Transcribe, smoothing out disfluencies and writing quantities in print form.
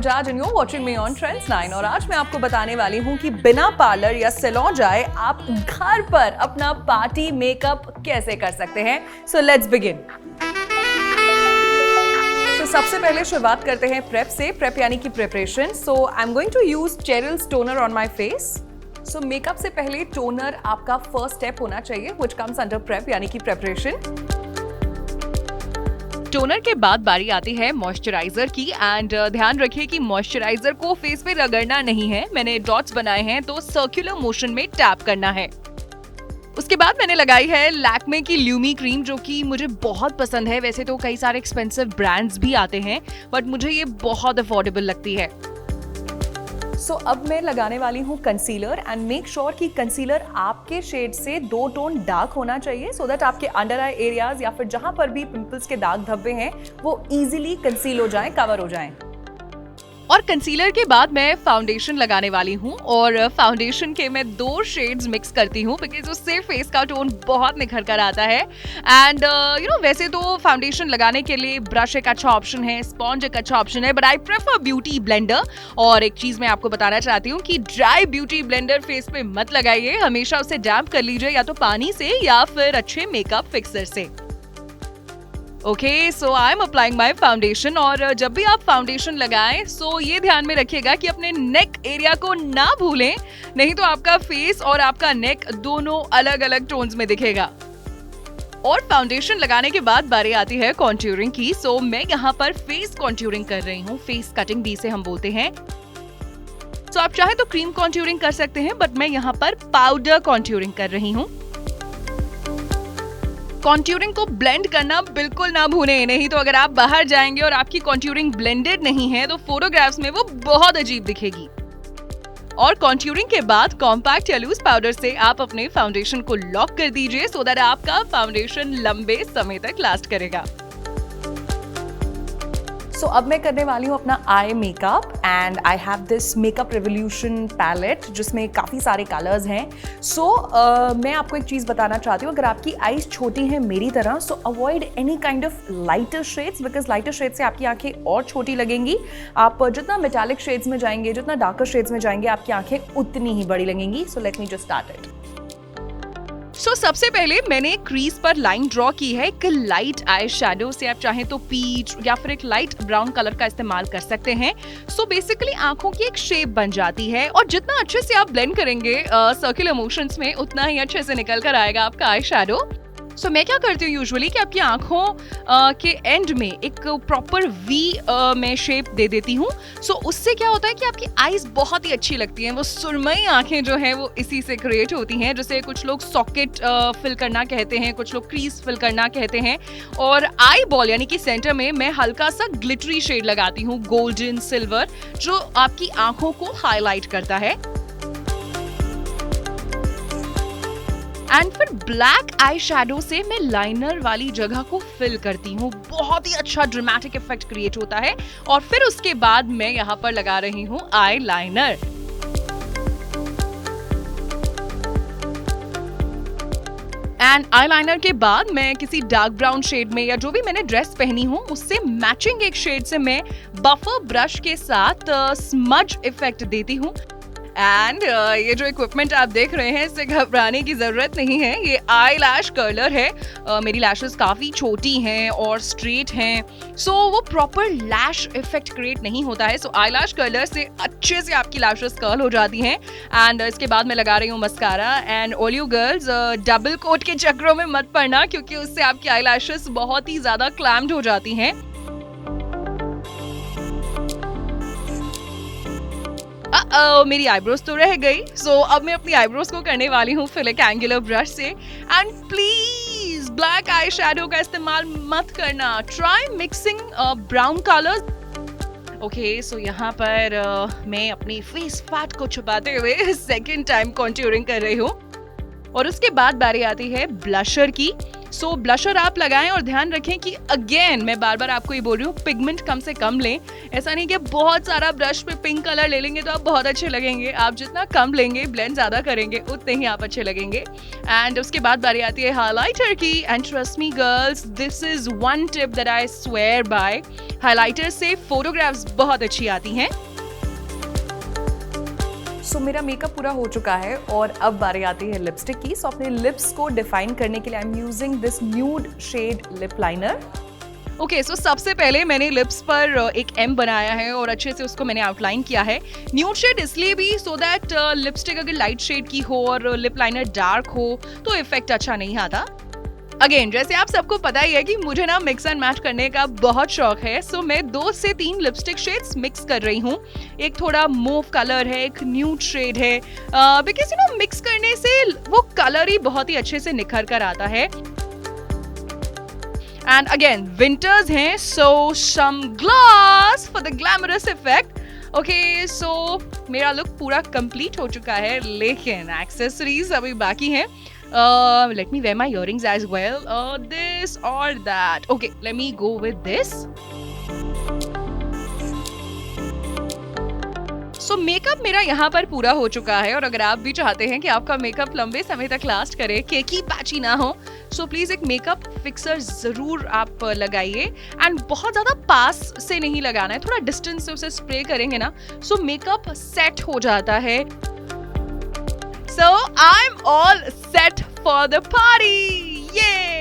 Bajaj and you're watching me on Trends 9 और आज मैं आपको बताने वाली हूँ कि बिना पार्लर या सैलून जाए आप घर पर अपना पार्टी मेकअप कैसे कर सकते हैं। So let's begin. सबसे पहले शुरुआत करते हैं प्रेप से। प्रेप यानी कि preparation. So I am going to use Cheryl's toner on my face. So makeup से पहले टोनर आपका फर्स्ट स्टेप होना चाहिए व्हिच कम्स अंडर प्रेप यानी कि प्रिपरेशन। टोनर के बाद बारी आती है मॉइस्चराइजर की एंड ध्यान रखिए कि मॉइस्चराइजर को फेस पे रगड़ना नहीं है। मैंने डॉट्स बनाए हैं तो सर्कुलर मोशन में टैप करना है। उसके बाद मैंने लगाई है लैक्मे की ल्यूमी क्रीम जो कि मुझे बहुत पसंद है। वैसे तो कई सारे एक्सपेंसिव ब्रांड्स भी आते हैं बट मुझे ये बहुत अफोर्डेबल लगती है। सो अब मैं लगाने वाली हूँ कंसीलर एंड मेक श्योर कि कंसीलर आपके शेड से 2 टोन डार्क होना चाहिए सो दैट आपके अंडर आई एरियाज या फिर जहां पर भी पिंपल्स के दाग धब्बे हैं वो इजीली कंसील हो जाएं, कवर हो जाएं। और कंसीलर के बाद मैं फाउंडेशन लगाने वाली हूँ और फाउंडेशन के मैं 2 शेड्स मिक्स करती हूँ बिकॉज उससे फेस का टोन बहुत निखर कर आता है। एंड वैसे तो फाउंडेशन लगाने के लिए ब्रश एक अच्छा ऑप्शन है, स्पॉन्ज एक अच्छा ऑप्शन है but I prefer beauty blender. और एक चीज मैं आपको बताना चाहती हूँ कि ड्राई ब्यूटी ब्लेंडर फेस पे मत लगाइए, हमेशा उसे डैम्प कर लीजिए या तो पानी से या फिर अच्छे मेकअप फिक्सर से। Okay, so I am applying my foundation. और जब भी आप फाउंडेशन लगाएं सो ये ध्यान में रखिएगा कि अपने नेक एरिया को ना भूलें, नहीं तो आपका फेस और आपका नेक दोनों अलग अलग टोन्स में दिखेगा। और फाउंडेशन लगाने के बाद बारी आती है कॉन्ट्यूरिंग की। सो मैं यहाँ पर फेस कॉन्ट्यूरिंग कर रही हूँ, फेस कटिंग जिसे हम बोलते हैं। सो आप चाहे तो क्रीम कॉन्ट्यूरिंग कर सकते हैं बट मैं यहाँ पर पाउडर कॉन्ट्यूरिंग कर रही हूँ। कॉन्ट्यूरिंग को ब्लेंड करना बिल्कुल ना भूलें, नहीं तो अगर आप बाहर जाएंगे और आपकी कॉन्ट्यूरिंग ब्लेंडेड नहीं है तो फोटोग्राफ्स में वो बहुत अजीब दिखेगी। और कॉन्ट्यूरिंग के बाद कॉम्पैक्ट या लूज पाउडर से आप अपने फाउंडेशन को लॉक कर दीजिए सो दैट आपका फाउंडेशन लंबे समय तक लास्ट करेगा। सो अब मैं करने वाली हूँ अपना eye makeup and I have this makeup revolution palette जिसमें काफ़ी सारे कलर्स हैं। सो मैं आपको एक चीज़ बताना चाहती हूँ, अगर आपकी आईज छोटी हैं मेरी तरह so avoid any kind of lighter shades because lighter shade से आपकी आंखें और छोटी लगेंगी। आप जितना मेटालिक शेड्स में जाएंगे, जितना डार्कर शेड्स में जाएंगे, आपकी आंखें उतनी ही बड़ी लगेंगी। So let me just start it. So सबसे पहले मैंने क्रीज पर लाइन ड्रॉ की है एक लाइट आई शैडो से। आप चाहें तो पीच या फिर एक लाइट ब्राउन कलर का इस्तेमाल कर सकते हैं। सो बेसिकली आंखों की एक शेप बन जाती है और जितना अच्छे से आप ब्लेंड करेंगे सर्कुलर मोशंस में उतना ही अच्छे से निकल कर आएगा आपका आई शैडो। सो मैं क्या करती हूँ यूजुअली कि आपकी आंखों के एंड में एक प्रॉपर वी में शेप दे देती हूँ। सो उससे क्या होता है कि आपकी आईज बहुत ही अच्छी लगती हैं। वो सुरमई आंखें जो हैं वो इसी से क्रिएट होती हैं, जैसे कुछ लोग सॉकेट फिल करना कहते हैं, कुछ लोग क्रीज फिल करना कहते हैं। और आई बॉल यानी कि सेंटर में मैं हल्का सा ग्लिटरी शेड लगाती हूँ, गोल्डन सिल्वर, जो आपकी आंखों को हाईलाइट करता है। एंड फिर ब्लैक आई शैडो से मैं लाइनर वाली जगह को फिल करती हूँ, बहुत ही अच्छा ड्रामेटिक इफेक्ट क्रिएट होता है। और फिर उसके बाद मैं यहाँ पर लगा रही हूँ eye liner. And eye liner के बाद मैं किसी डार्क ब्राउन शेड में या जो भी मैंने ड्रेस पहनी हूँ उससे मैचिंग एक शेड से मैं बफर ब्रश के साथ स्मज इफेक्ट देती हूँ। एंड ये जो इक्विपमेंट आप देख रहे हैं इससे घबराने की जरूरत नहीं है, ये आई लैश कर्लर है। मेरी लैशेस काफ़ी छोटी हैं और स्ट्रेट हैं सो वो प्रॉपर लैश इफेक्ट क्रिएट नहीं होता है। सो आई लैश कर्लर से अच्छे से आपकी लैशेस कर्ल हो जाती हैं। एंड इसके बाद मैं लगा रही हूँ mascara. And all you girls double coat के चक्रों में मत पड़ना क्योंकि उससे आपकी आई लैशेस बहुत ही ज़्यादा क्लैम्प्ड हो जाती हैं। मेरी आईब्रोज तो रह गई। सो अब मैं अपनी आईब्रोज को करने वाली हूँ फिर एक एंगुलर ब्रश से। And please black eye shadow का इस्तेमाल मत करना, try mixing brown colours. Okay, so यहाँ पर मैं अपनी फेस फैट को छुपाते हुए सेकेंड टाइम कॉन्ट्यूरिंग कर रही हूँ। और उसके बाद बारी आती है ब्लशर की। सो ब्लशर आप लगाएं और ध्यान रखें कि अगेन मैं बार बार आपको ये बोल रही हूँ, पिगमेंट कम से कम लें। ऐसा नहीं कि बहुत सारा ब्रश पे पिंक कलर ले लेंगे तो आप बहुत अच्छे लगेंगे। आप जितना कम लेंगे, ब्लेंड ज़्यादा करेंगे, उतने ही आप अच्छे लगेंगे। एंड उसके बाद बारी आती है हाइलाइटर की। And trust me girls, this is one tip that I swear by. Highlighter से फोटोग्राफ्स बहुत अच्छी आती हैं। सो मेरा मेकअप पूरा हो चुका है और अब बारी आती है लिपस्टिक की। सो अपने लिप्स को डिफाइन करने के लिए I am using this nude shade lip liner. Okay, so सबसे पहले मैंने लिप्स पर एक एम बनाया है और अच्छे से उसको मैंने आउटलाइन किया है। न्यूड शेड इसलिए भी सो दैट लिपस्टिक अगर लाइट शेड की हो और लिप लाइनर डार्क हो तो इफेक्ट अच्छा नहीं आता। अगेन, जैसे आप सबको पता ही है कि मुझे ना मिक्स एंड मैच करने का बहुत शौक है। सो मैं 2 से 3 लिपस्टिक शेड्स मिक्स कर रही हूँ। एक थोड़ा मूव कलर है, एक न्यूड शेड है, बिकॉज यू नो मिक्स करने से वो कलर ही बहुत ही अच्छे से निखर कर आता है। एंड अगेन विंटर्स हैं, so some gloss for the glamorous effect. Okay, so मेरा लुक पूरा कंप्लीट हो चुका है, लेकिन एक्सेसरीज अभी बाकी हैं। Let me wear my earrings as well. This or that. Okay, let me go with this. So makeup मेरा यहाँ पर पूरा हो चुका है और अगर आप भी चाहते हैं कि आपका मेकअप लंबे समय तक लास्ट करे, केकी पैची ना हो, सो प्लीज एक मेकअप फिक्सर जरूर आप लगाइए। एंड बहुत ज्यादा पास से नहीं लगाना है, थोड़ा डिस्टेंस से उसे स्प्रे करेंगे ना, सो मेकअप सेट हो जाता है। So I'm all set for the party! Yay!